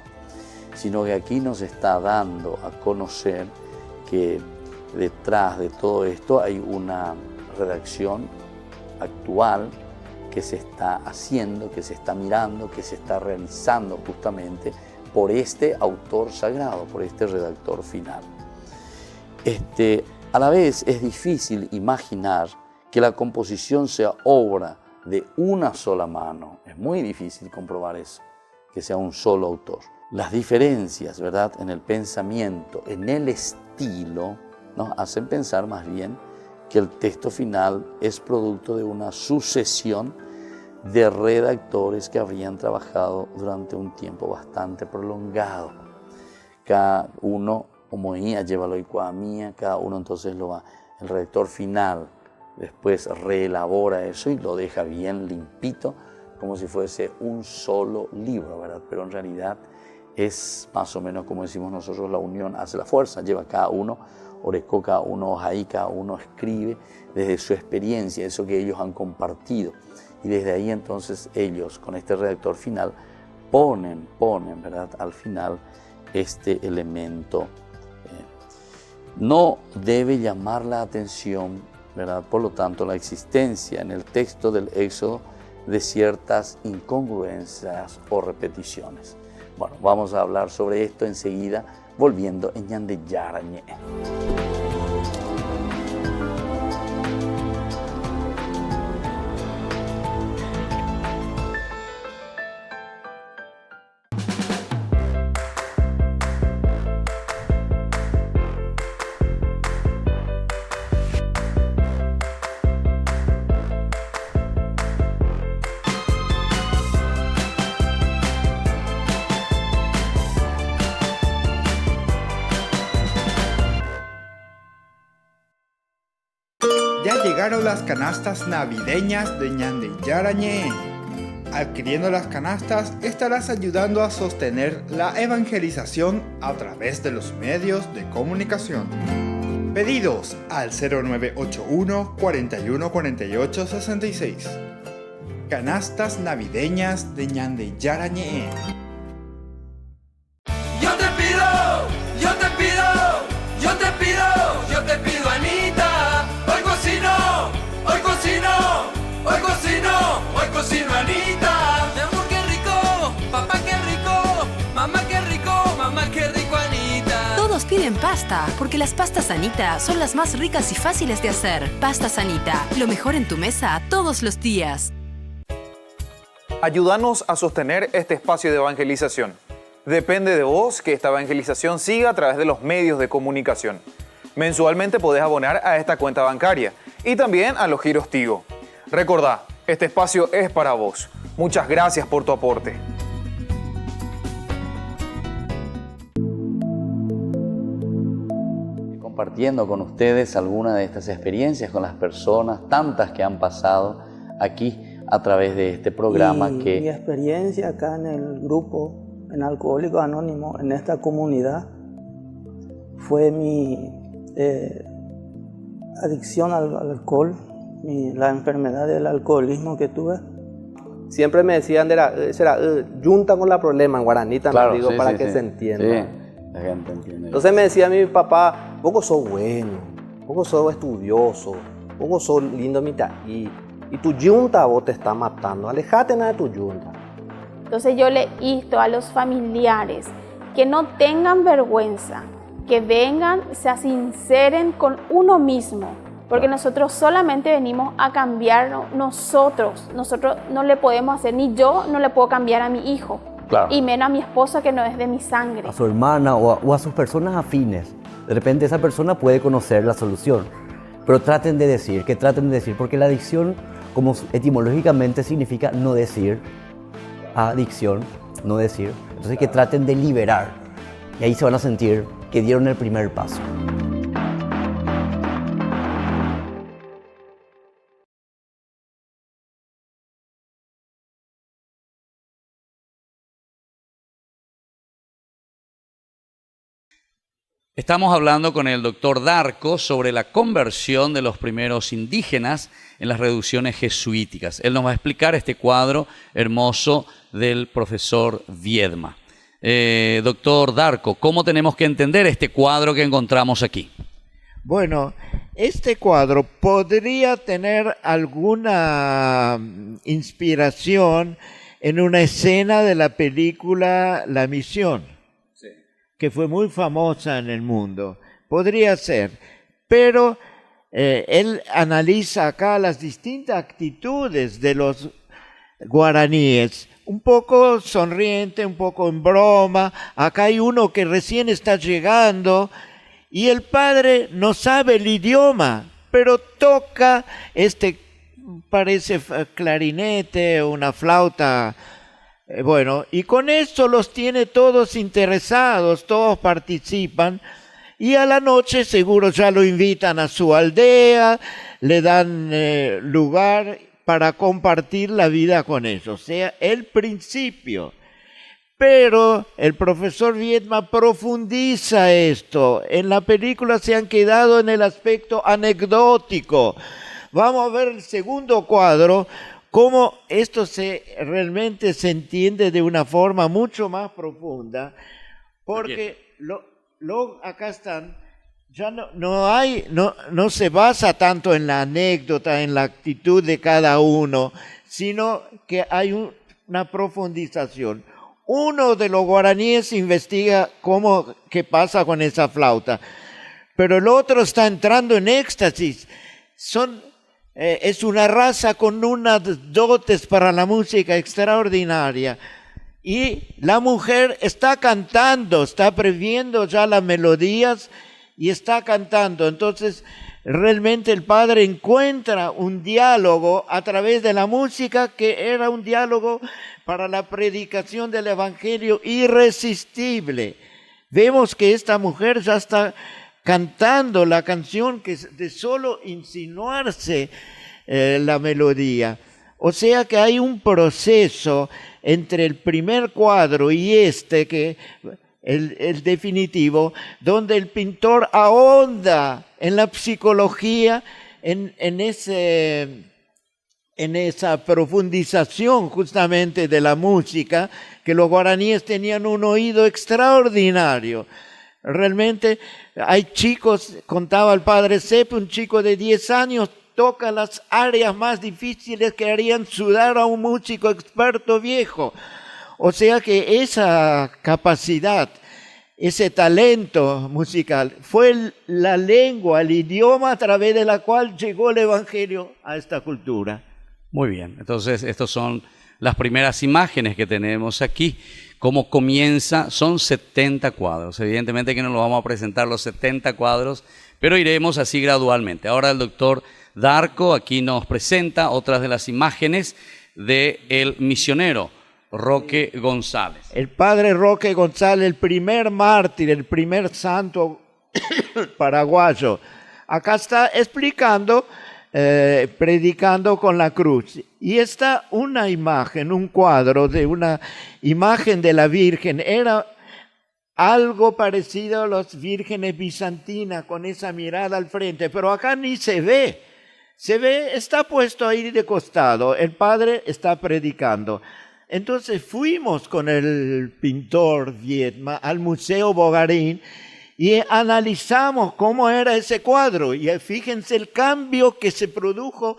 sino que aquí nos está dando a conocer que detrás de todo esto hay una redacción actual que se está haciendo, que se está mirando, que se está realizando justamente por este autor sagrado, por este redactor final. A la vez es difícil imaginar que la composición sea obra de una sola mano. Es muy difícil comprobar eso, que sea un solo autor. Las diferencias, ¿verdad?, en el pensamiento, en el estilo, nos hacen pensar más bien que el texto final es producto de una sucesión de redactores que habrían trabajado durante un tiempo bastante prolongado. Cada uno, como llévalo y mía, cada uno entonces lo va. El redactor final después reelabora eso y lo deja bien limpito, como si fuese un solo libro, ¿verdad? Pero en realidad es más o menos como decimos nosotros, la unión hace la fuerza, lleva cada uno, orecó cada uno, ahí cada uno escribe desde su experiencia, eso que ellos han compartido. Y desde ahí entonces ellos, con este redactor final, ponen, ¿verdad?, al final este elemento. No debe llamar la atención, ¿verdad?, por lo tanto, la existencia en el texto del Éxodo de ciertas incongruencias o repeticiones. Bueno, vamos a hablar sobre esto enseguida, volviendo en Ñande Yarañe. Ya llegaron las canastas navideñas de Ñande Yarañe. Adquiriendo las canastas estarás ayudando a sostener la evangelización a través de los medios de comunicación. Pedidos al 0981 41 48 66. Canastas navideñas de Ñande Yarañe. Yo te pido, yo te pido, yo te pido, yo te pido, Anita. Hoy cocino, hoy cocino, hoy cocino, hoy cocino, Anita. Mi amor, qué rico, papá, qué rico, mamá, qué rico, Anita. Todos piden pasta, porque las pastas Anita son las más ricas y fáciles de hacer. Pastas Anita, lo mejor en tu mesa todos los días. Ayúdanos a sostener este espacio de evangelización. Depende de vos que esta evangelización siga a través de los medios de comunicación. Mensualmente podés abonar a esta cuenta bancaria y también a los giros Tigo. Recordá, este espacio es para vos. Muchas gracias por tu aporte. Compartiendo con ustedes algunas de estas experiencias con las personas, tantas que han pasado aquí a través de este programa. Mi experiencia acá en el grupo, en Alcohólicos Anónimos, en esta comunidad, fue mi adicción al alcohol, la enfermedad del alcoholismo que tuve. Siempre me decían, junta con la problema en guaraní también, claro, digo, sí, para sí, que sí. se entienda. Sí, la gente entiende. Entonces me decía mi papá, vos sos bueno, vos sos estudioso, vos sos lindo mitaí, y tu yunta vos te está matando, alejate nada de tu yunta. Entonces yo le insto a los familiares que no tengan vergüenza, que vengan, se sinceren con uno mismo, porque nosotros solamente venimos a cambiarnos nosotros no le podemos hacer, ni yo no le puedo cambiar a mi hijo, claro, y menos a mi esposa que no es de mi sangre. A su hermana o a sus personas afines, de repente esa persona puede conocer la solución, pero traten de decir, porque la adicción, como etimológicamente significa no decir, adicción, no decir, entonces que traten de liberar, y ahí se van a sentir que dieron el primer paso. Estamos hablando con el doctor Darco sobre la conversión de los primeros indígenas en las reducciones jesuíticas. Él nos va a explicar este cuadro hermoso del profesor Viedma. Doctor Darco, ¿cómo tenemos que entender este cuadro que encontramos aquí? Bueno, este cuadro podría tener alguna inspiración en una escena de la película La Misión, que fue muy famosa en el mundo. Podría ser, pero él analiza acá las distintas actitudes de los guaraníes, un poco sonriente, un poco en broma. Acá hay uno que recién está llegando y el padre no sabe el idioma, pero toca parece clarinete, una flauta. Bueno, y con esto los tiene todos interesados, todos participan, y a la noche seguro ya lo invitan a su aldea, le dan lugar para compartir la vida con ellos, o sea, el principio. Pero el profesor Viedma profundiza esto. En la película se han quedado en el aspecto anecdótico. Vamos a ver el segundo cuadro, cómo esto realmente se entiende de una forma mucho más profunda, porque acá están, ya no se basa tanto en la anécdota, en la actitud de cada uno, sino que hay una profundización. Uno de los guaraníes investiga qué pasa con esa flauta, pero el otro está entrando en éxtasis. Es una raza con unas dotes para la música extraordinaria. Y la mujer está cantando, está previendo ya las melodías y está cantando. Entonces, realmente el padre encuentra un diálogo a través de la música que era un diálogo para la predicación del evangelio irresistible. Vemos que esta mujer ya está cantando la canción que de solo insinuarse la melodía. O sea que hay un proceso entre el primer cuadro y que el definitivo, donde el pintor ahonda en la psicología, en esa profundización justamente de la música, que los guaraníes tenían un oído extraordinario. Realmente hay chicos, contaba el padre Sepe, un chico de 10 años, toca las áreas más difíciles que harían sudar a un músico experto viejo. O sea que esa capacidad, ese talento musical, fue la lengua, el idioma a través de la cual llegó el Evangelio a esta cultura. Muy bien, entonces estas son las primeras imágenes que tenemos aquí. Cómo comienza, son 70 cuadros. Evidentemente que no lo vamos a presentar los 70 cuadros, pero iremos así gradualmente. Ahora el doctor Darco aquí nos presenta otras de las imágenes del misionero Roque González. El padre Roque González, el primer mártir, el primer santo paraguayo. Acá está explicando, predicando con la cruz. Y está una imagen, un cuadro de una imagen de la Virgen. Era algo parecido a las vírgenes bizantinas, con esa mirada al frente, pero acá ni se ve. Se ve, está puesto ahí de costado, el padre está predicando. Entonces fuimos con el pintor Viedma al Museo Bogarín y analizamos cómo era ese cuadro. Y fíjense el cambio que se produjo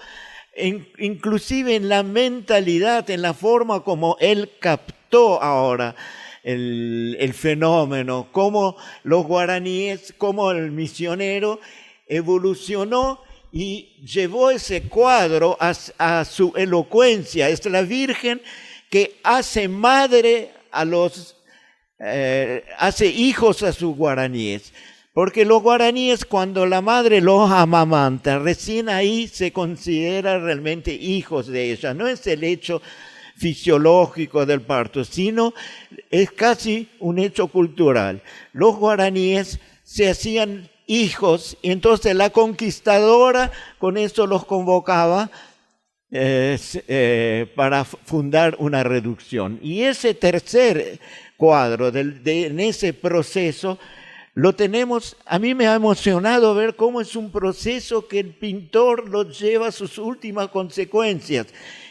inclusive en la mentalidad, en la forma como él captó ahora el fenómeno, cómo los guaraníes, cómo el misionero evolucionó y llevó ese cuadro a su elocuencia. Es la Virgen que hace madre a hace hijos a sus guaraníes. Porque los guaraníes, cuando la madre los amamanta, recién ahí se considera realmente hijos de ella. No es el hecho fisiológico del parto, sino es casi un hecho cultural. Los guaraníes se hacían hijos, y entonces la conquistadora con eso los convocaba para fundar una reducción. Y ese tercer cuadro, en ese proceso, lo tenemos. A mí me ha emocionado ver cómo es un proceso que el pintor lo lleva a sus últimas consecuencias.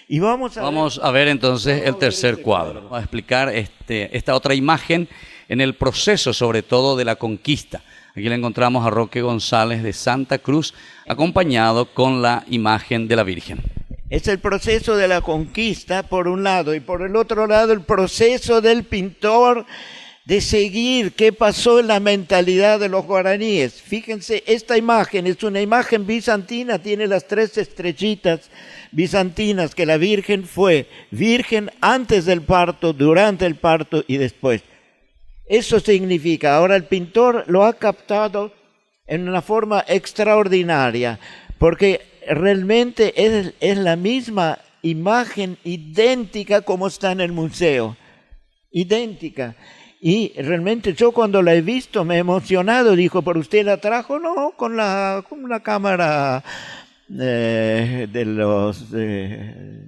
Y vamos a ver entonces el tercer cuadro. Vamos a explicar esta otra imagen en el proceso, sobre todo, de la conquista. Aquí le encontramos a Roque González de Santa Cruz, acompañado con la imagen de la Virgen. Es el proceso de la conquista, por un lado, y por el otro lado el proceso del pintor de seguir qué pasó en la mentalidad de los guaraníes. Fíjense, esta imagen es una imagen bizantina, tiene las 3 estrellitas bizantinas, que la Virgen fue virgen antes del parto, durante el parto y después. Eso significa, ahora el pintor lo ha captado en una forma extraordinaria, porque realmente es la misma imagen, idéntica como está en el museo, idéntica. Y realmente yo cuando la he visto me he emocionado. Dijo, ¿pero usted la trajo? No, con una cámara de los...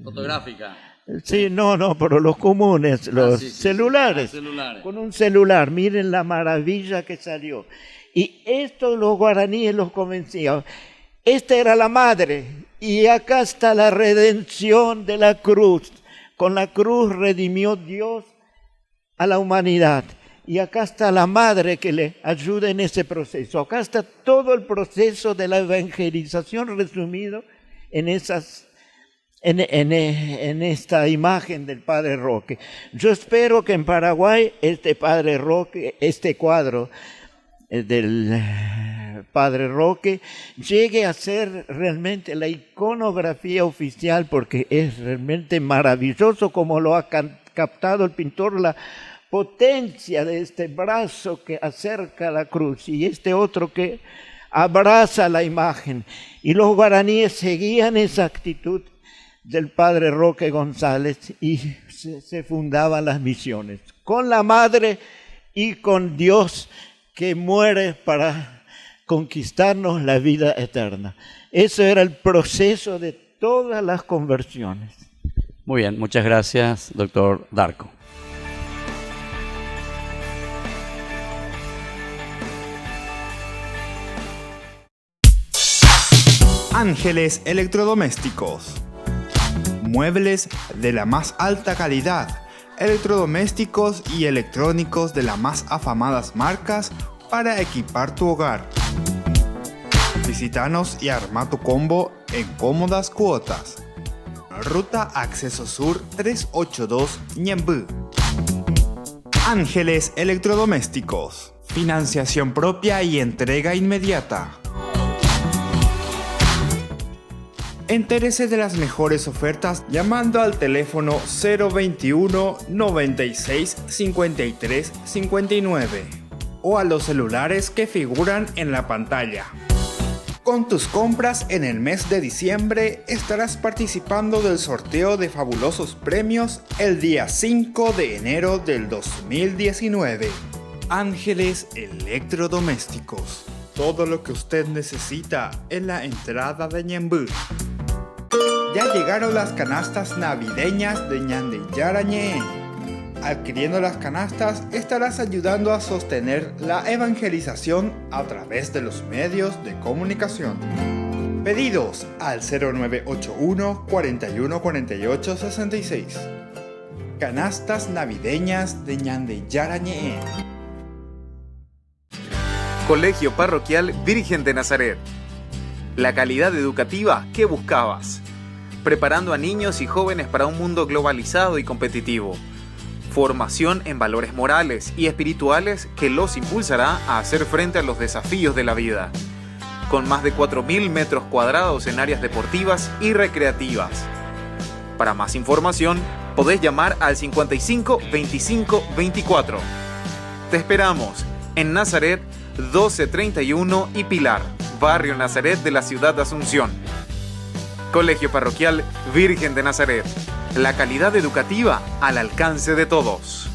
fotográfica. Sí, no, pero los comunes, los celulares. Con un celular, miren la maravilla que salió. Y esto los guaraníes los convencían. Esta era la madre, y acá está la redención de la cruz. Con la cruz redimió Dios a la humanidad. Y acá está la madre que le ayuda en ese proceso. Acá está todo el proceso de la evangelización resumido en esta imagen del Padre Roque. Yo espero que en Paraguay este Padre Roque, este cuadro del Padre Roque, llegue a ser realmente la iconografía oficial, porque es realmente maravilloso como lo ha captado el pintor, la potencia de este brazo que acerca la cruz y este otro que abraza la imagen. Y los guaraníes seguían esa actitud del Padre Roque González y se fundaban las misiones con la madre y con Dios, que muere para conquistarnos la vida eterna. Eso era el proceso de todas las conversiones. Muy bien, muchas gracias, doctor Darco. Ángeles Electrodomésticos. Muebles de la más alta calidad, electrodomésticos y electrónicos de las más afamadas marcas para equipar tu hogar. Visítanos y arma tu combo en cómodas cuotas. Ruta Acceso Sur 382 Ñemby. Ángeles Electrodomésticos. Financiación propia y entrega inmediata. Entérese de las mejores ofertas llamando al teléfono 021 96 53 59 o a los celulares que figuran en la pantalla. Con tus compras en el mes de diciembre estarás participando del sorteo de fabulosos premios el día 5 de enero del 2019. Ángeles Electrodomésticos. Todo lo que usted necesita en la entrada de Ñemby. Ya llegaron las canastas navideñas de Ñande Yarañe. Adquiriendo las canastas estarás ayudando a sostener la evangelización a través de los medios de comunicación. Pedidos al 0981 41 48 66. Canastas navideñas de Ñande Yarañe. Colegio Parroquial Virgen de Nazaret. La calidad educativa que buscabas. Preparando a niños y jóvenes para un mundo globalizado y competitivo. Formación en valores morales y espirituales que los impulsará a hacer frente a los desafíos de la vida. Con más de 4.000 metros cuadrados en áreas deportivas y recreativas. Para más información, podés llamar al 55 25 24. Te esperamos en Nazaret 1231 y Pilar, barrio Nazaret de la ciudad de Asunción. Colegio Parroquial Virgen de Nazaret. La calidad educativa al alcance de todos.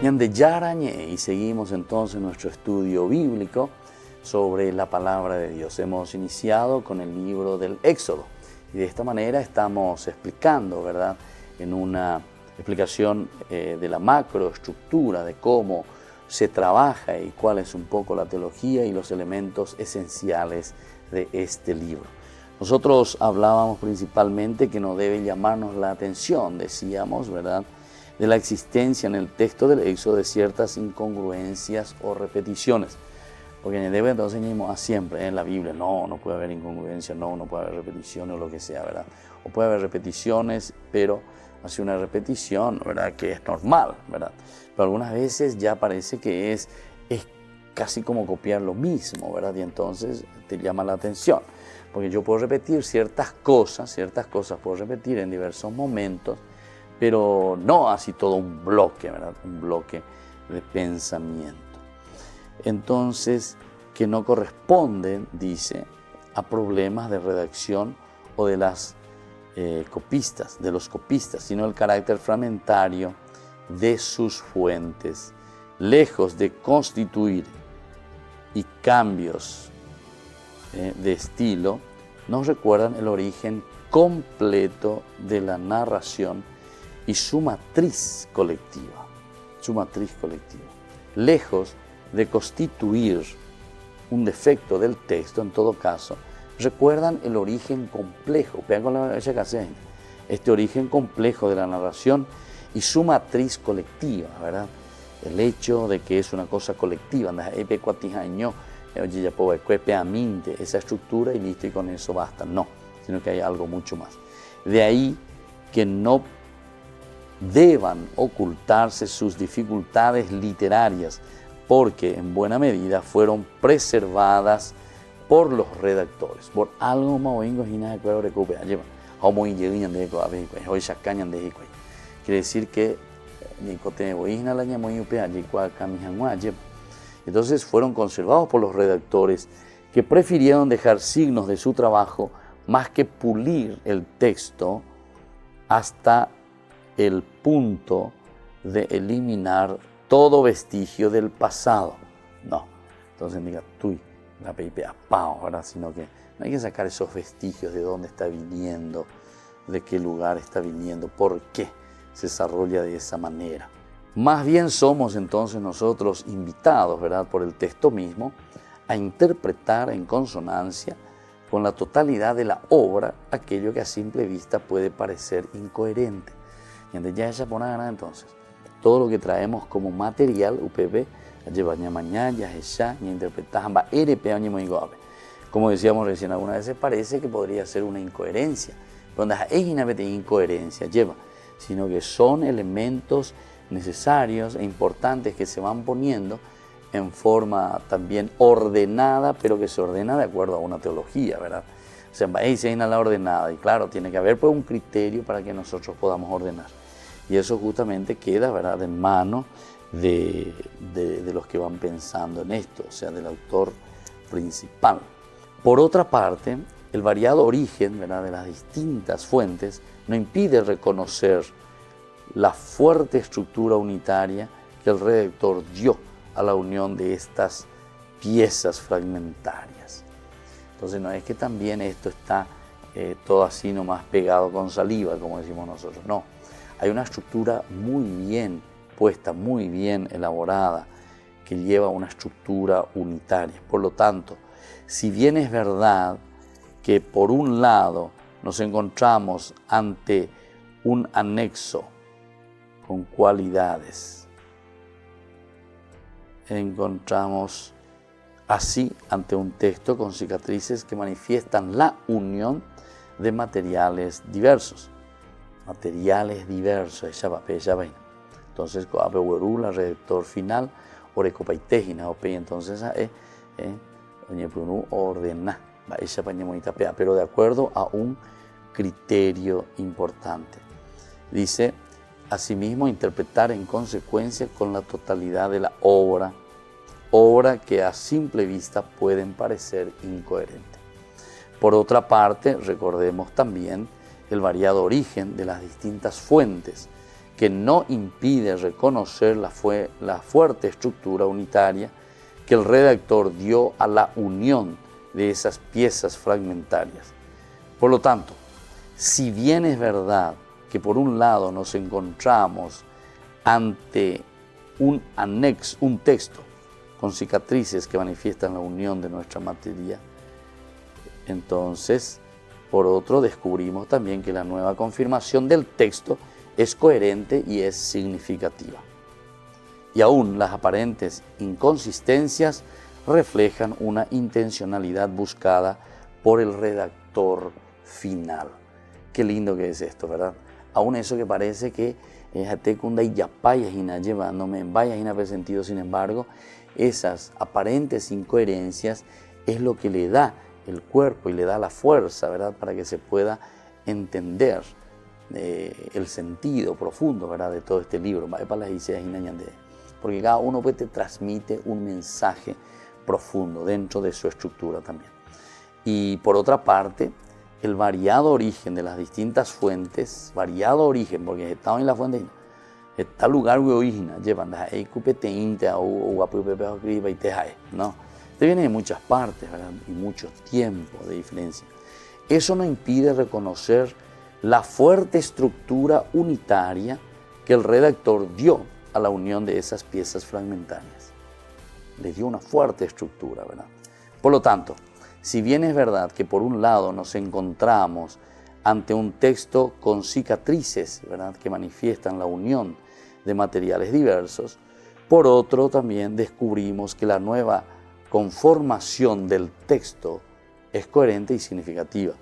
Ñande Yarañe, y seguimos entonces nuestro estudio bíblico sobre la palabra de Dios. Hemos iniciado con el libro del Éxodo y de esta manera estamos explicando, ¿verdad?, en una explicación de la macroestructura de cómo se trabaja y cuál es un poco la teología y los elementos esenciales de este libro. Nosotros hablábamos principalmente que no debe llamarnos la atención, decíamos, ¿verdad?, de la existencia en el texto del Éxodo de ciertas incongruencias o repeticiones. Porque debe entonces a siempre en la Biblia, no puede haber incongruencia, no puede haber repeticiones o lo que sea, ¿verdad? O puede haber repeticiones, pero hace una repetición, ¿verdad?, que es normal, ¿verdad? Pero algunas veces ya parece que es casi como copiar lo mismo, ¿verdad? Y entonces te llama la atención. Porque yo puedo repetir ciertas cosas puedo repetir en diversos momentos, pero no así todo un bloque, ¿verdad? Un bloque de pensamiento. Entonces, que no corresponden, dice, a problemas de redacción o de las copistas, de los copistas, sino el carácter fragmentario de sus fuentes, lejos de constituir y cambios de estilo, nos recuerdan el origen completo de la narración y su matriz colectiva, lejos de constituir un defecto del texto, en todo caso, recuerdan el origen complejo, este origen complejo de la narración y su matriz colectiva, ¿verdad? El hecho de que es una cosa colectiva, esa estructura y listo, y con eso basta, no, sino que hay algo mucho más. De ahí que no deban ocultarse sus dificultades literarias, porque en buena medida fueron preservadas por los redactores. Por algo quiere decir que entonces fueron conservados por los redactores, que prefirieron dejar signos de su trabajo más que pulir el texto hasta el punto de eliminar todo vestigio del pasado. No, entonces diga, la peipe a pao, ¿verdad? Sino que no hay que sacar esos vestigios de dónde está viniendo, de qué lugar está viniendo, por qué se desarrolla de esa manera. Más bien somos entonces nosotros invitados, ¿verdad?, por el texto mismo, a interpretar en consonancia con la totalidad de la obra aquello que a simple vista puede parecer incoherente. Y entonces ya esa pone ganas entonces. Todo lo que traemos como material, UPB, lleva mañana, ya esa, ni interpretar, como decíamos recién, algunas veces parece que podría ser una incoherencia. Pero es una incoherencia, lleva, sino que son elementos necesarios e importantes que se van poniendo en forma también ordenada, pero que se ordena de acuerdo a una teología, ¿verdad? O sea, ahí se la ordenada, y claro, tiene que haber pues un criterio para que nosotros podamos ordenar. Y eso justamente queda, ¿verdad?, en manos de los que van pensando en esto, o sea, del autor principal. Por otra parte, el variado origen, ¿verdad?, de las distintas fuentes no impide reconocer la fuerte estructura unitaria que el redactor dio a la unión de estas piezas fragmentarias. Entonces no es que también esto está todo así nomás pegado con saliva, como decimos nosotros, no. Hay una estructura muy bien puesta, muy bien elaborada, que lleva una estructura unitaria. Por lo tanto, si bien es verdad que por un lado nos encontramos ante un anexo con cualidades, encontramos así ante un texto con cicatrices que manifiestan la unión de materiales diversos. Materiales diversos, entonces, la redactor final, entonces, ordena, pero de acuerdo a un criterio importante. Dice, asimismo, interpretar en consecuencia con la totalidad de la obra que a simple vista pueden parecer incoherentes. Por otra parte, recordemos también el variado origen de las distintas fuentes, que no impide reconocer la fuerte estructura unitaria que el redactor dio a la unión de esas piezas fragmentarias. Por lo tanto, si bien es verdad que por un lado nos encontramos ante un texto con cicatrices que manifiestan la unión de nuestra materia, entonces, por otro, descubrimos también que la nueva confirmación del texto es coherente y es significativa. Y aún las aparentes inconsistencias reflejan una intencionalidad buscada por el redactor final. Qué lindo que es esto, ¿verdad? Aún eso que parece que llevándome en vaya sentido, sin embargo, esas aparentes incoherencias es lo que le da el cuerpo y le da la fuerza, ¿verdad?, para que se pueda entender el sentido profundo, ¿verdad?, de todo este libro, porque cada uno pues te transmite un mensaje profundo dentro de su estructura también. Y por otra parte, el variado origen de las distintas fuentes, variado origen, porque está en la fuente, está lugar original, llevan ahí cupeteinte o no. Esto viene de muchas partes, ¿verdad?, y mucho tiempo de diferencia. Eso no impide reconocer la fuerte estructura unitaria que el redactor dio a la unión de esas piezas fragmentarias. Le dio una fuerte estructura, ¿verdad? Por lo tanto, si bien es verdad que por un lado nos encontramos ante un texto con cicatrices, ¿verdad?, que manifiestan la unión de materiales diversos, por otro también descubrimos que la nueva conformación del texto es coherente y significativa.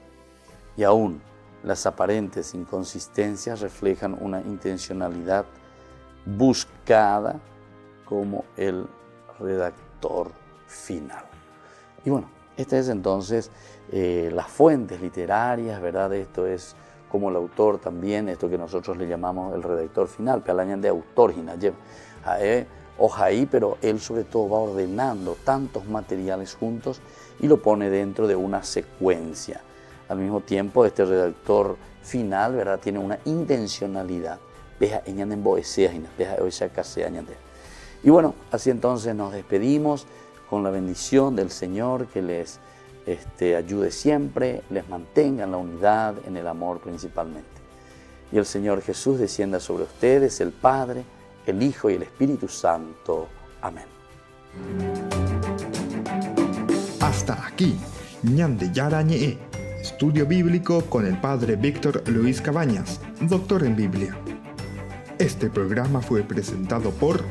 Y aún las aparentes inconsistencias reflejan una intencionalidad buscada como el redactor final. Y bueno, esta es entonces las fuentes literarias, ¿verdad? Esto es como el autor también, esto que nosotros le llamamos el redactor final, pelañan de autor, ojaí, pero él sobre todo va ordenando tantos materiales juntos y lo pone dentro de una secuencia. Al mismo tiempo, este redactor final, ¿verdad?, tiene una intencionalidad. Y bueno, así entonces nos despedimos con la bendición del Señor que les ayude siempre, les mantenga en la unidad, en el amor principalmente. Y el Señor Jesús descienda sobre ustedes, el Padre, el Hijo y el Espíritu Santo. Amén. Hasta aquí, Ñande Yarañe, estudio bíblico con el Padre Víctor Luis Cabañas, doctor en Biblia. Este programa fue presentado por